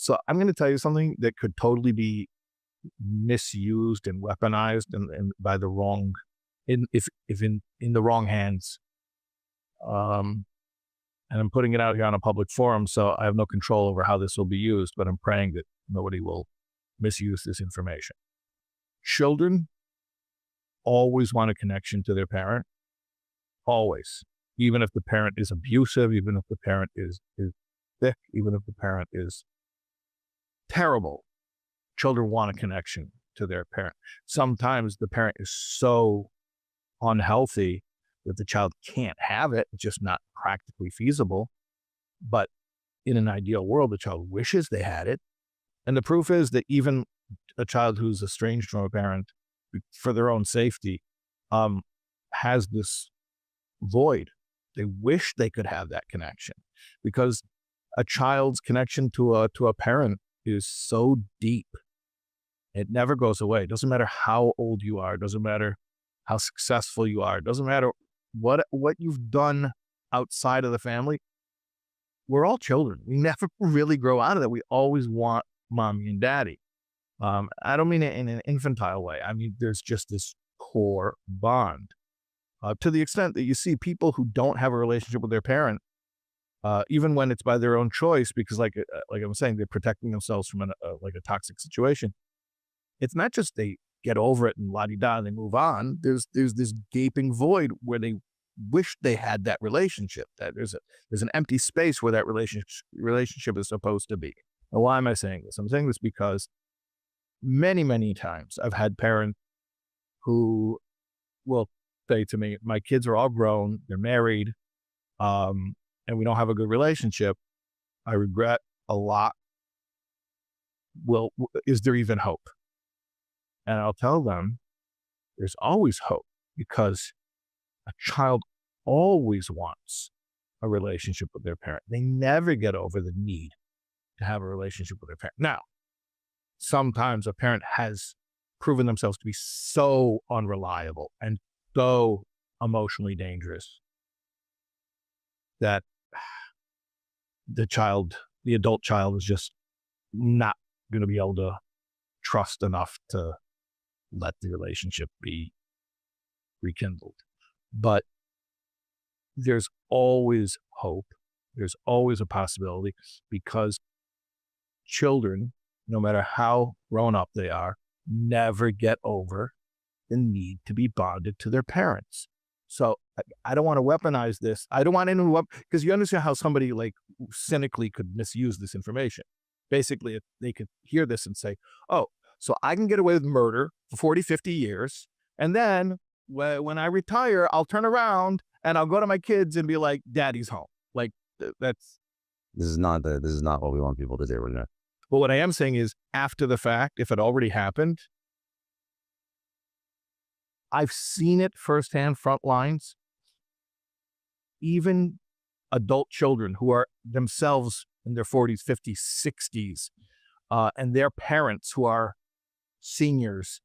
So I'm going to tell you something that could totally be misused and weaponized and by the wrong, in the wrong hands. And I'm putting it out here on a public forum, so I have no control over how this will be used, but I'm praying that nobody will misuse this information. Children always want a connection to their parent, always. Even if the parent is abusive, even if the parent is thick, even if the parent is terrible, children want a connection to their parent. Sometimes the parent is so unhealthy that the child can't have it. It's just not practically feasible. But in an ideal world, the child wishes they had it. And the proof is that even a child who's estranged from a parent for their own safety has this void. They wish they could have that connection, because a child's connection to a parent is so deep. It never goes away. It doesn't matter how old you are. It doesn't matter how successful you are. It doesn't matter what you've done outside of the family. We're all children. We never really grow out of that. We always want mommy and daddy. I don't mean it in an infantile way. I mean, there's just this core bond. To the extent that you see people who don't have a relationship with their parent, even when it's by their own choice, because like I was saying, they're protecting themselves from a toxic situation. It's not just they get over it and la-di-da and they move on. There's this gaping void where they wish they had that relationship, that there's an empty space where that relationship is supposed to be. Now, why am I saying this? I'm saying this because many, many times I've had parents who will say to me, my kids are all grown, they're married, and we don't have a good relationship. I regret a lot. Well, is there even hope? And I'll tell them there's always hope, because a child always wants a relationship with their parent. They never get over the need to have a relationship with their parent. Now, sometimes a parent has proven themselves to be so unreliable and so emotionally dangerous that the adult child is just not going to be able to trust enough to let the relationship be rekindled. But there's always hope. There's always a possibility, because children, no matter how grown up they are, never get over the need to be bonded to their parents. So I don't want to weaponize this. I don't want anyone to because you understand how somebody like cynically could misuse this information. Basically, they could hear this and say, oh, so I can get away with murder for 40, 50 years. And then when I retire, I'll turn around and I'll go to my kids and be like, daddy's home. Like that's. This is not what we want people to do. But what I am saying is, after the fact, if it already happened, I've seen it firsthand, front lines. Even adult children who are themselves in their 40s, 50s, 60s, and their parents who are seniors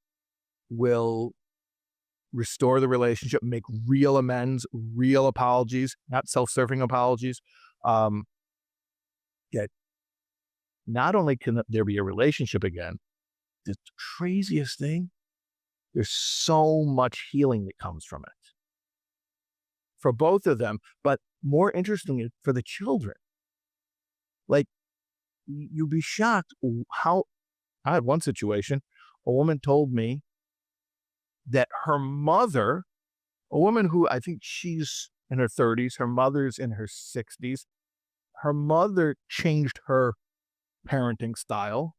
will restore the relationship, make real amends, real apologies, not self-serving apologies. Yet, not only can there be a relationship again, the craziest thing, there's so much healing that comes from it for both of them, but more interestingly for the children. Like, you'd be shocked how, I had one situation, a woman told me that her mother, a woman who I think she's in her 30s, her mother's in her 60s, her mother changed her parenting style,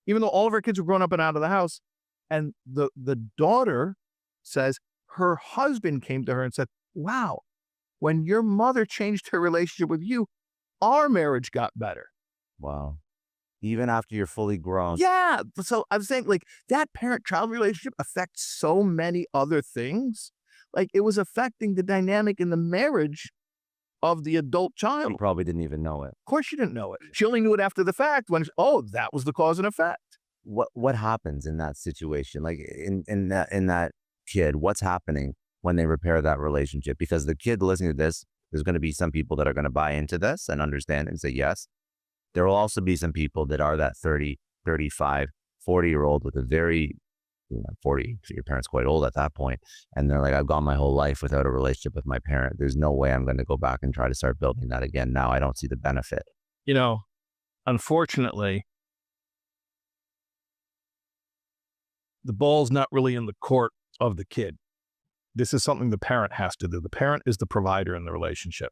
even though all of her kids were grown up and out of the house. And the daughter says her husband came to her and said, wow, when your mother changed her relationship with you, our marriage got better. Wow. Even after you're fully grown. Yeah. So I'm saying, like, that parent-child relationship affects so many other things. Like, it was affecting the dynamic in the marriage of the adult child. You probably didn't even know it. Of course she didn't know it. She only knew it after the fact when, that was the cause and effect. What happens in that situation? Like in that kid, what's happening when they repair that relationship? Because the kid listening to this, there's going to be some people that are going to buy into this and understand and say yes. There will also be some people that are that 30, 35, 40-year-old with a very, 40, so your parents quite old at that point. And they're like, I've gone my whole life without a relationship with my parent. There's no way I'm going to go back and try to start building that again. Now I don't see the benefit. Unfortunately, the ball's not really in the court of the kid. This is something the parent has to do. The parent is the provider in the relationship.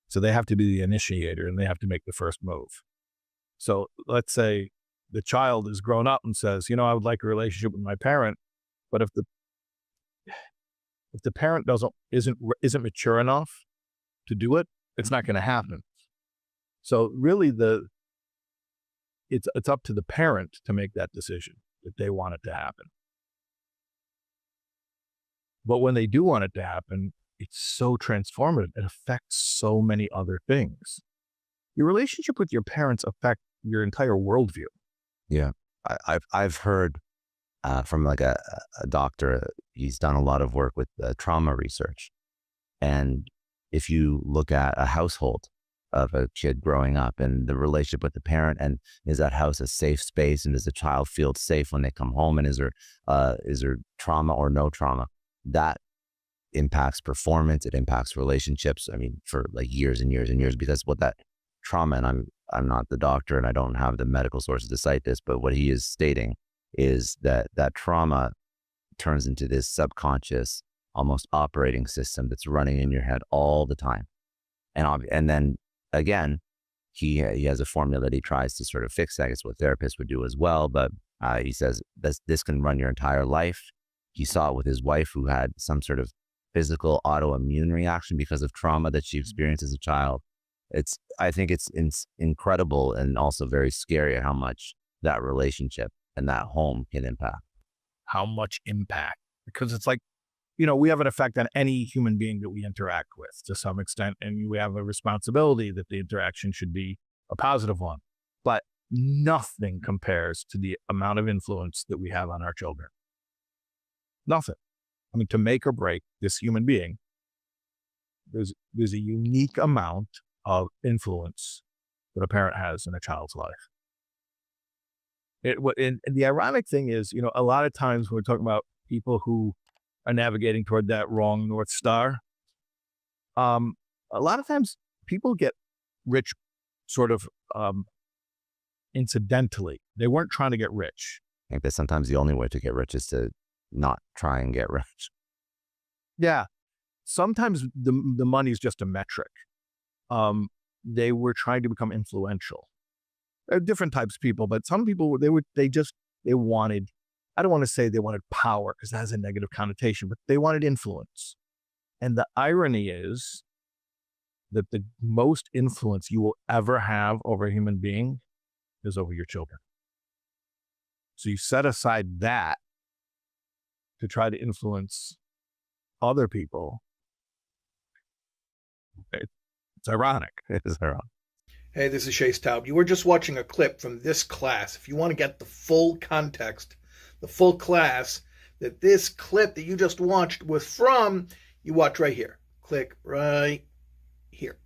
So they have to be the initiator and they have to make the first move. So let's say the child is grown up and says, I would like a relationship with my parent. But if the parent isn't mature enough to do it, it's not going to happen. So really it's up to the parent to make that decision that they want it to happen. But when they do want it to happen, it's so transformative. It affects so many other things. Your relationship with your parents affect your entire worldview. Yeah. I've heard from like a doctor, he's done a lot of work with trauma research. And if you look at a household of a kid growing up and the relationship with the parent, and is that house a safe space, and does the child feel safe when they come home, and is there trauma or no trauma, that impacts performance, it impacts relationships. I mean, for like years and years and years, because what that trauma, and I'm not the doctor and I don't have the medical sources to cite this, but what he is stating is that trauma turns into this subconscious, almost operating system that's running in your head all the time. And then again, he has a formula that he tries to sort of fix that. It's what therapists would do as well. But he says this can run your entire life. He saw it with his wife, who had some sort of physical autoimmune reaction because of trauma that she experienced as a child. I think it's incredible and also very scary at how much that relationship and that home can impact. How much impact? Because it's like, we have an effect on any human being that we interact with to some extent, and we have a responsibility that the interaction should be a positive one. But nothing compares to the amount of influence that we have on our children. Nothing. I mean, to make or break this human being, there's a unique amount of influence that a parent has in a child's life. And the ironic thing is, a lot of times when we're talking about people who are navigating toward that wrong North Star, a lot of times people get rich sort of incidentally. They weren't trying to get rich. I think that sometimes the only way to get rich is to not try and get rich. Yeah. Sometimes the money is just a metric. They were trying to become influential. There are different types of people, but some people, they wanted, I don't want to say they wanted power because that has a negative connotation, but they wanted influence. And the irony is that the most influence you will ever have over a human being is over your children. So you set aside that to try to influence other people. It's ironic. It is ironic. Hey, this is Shais Taub. You were just watching a clip from this class. If you want to get the full context, the full class that this clip that you just watched was from, you watch right here. Click right here.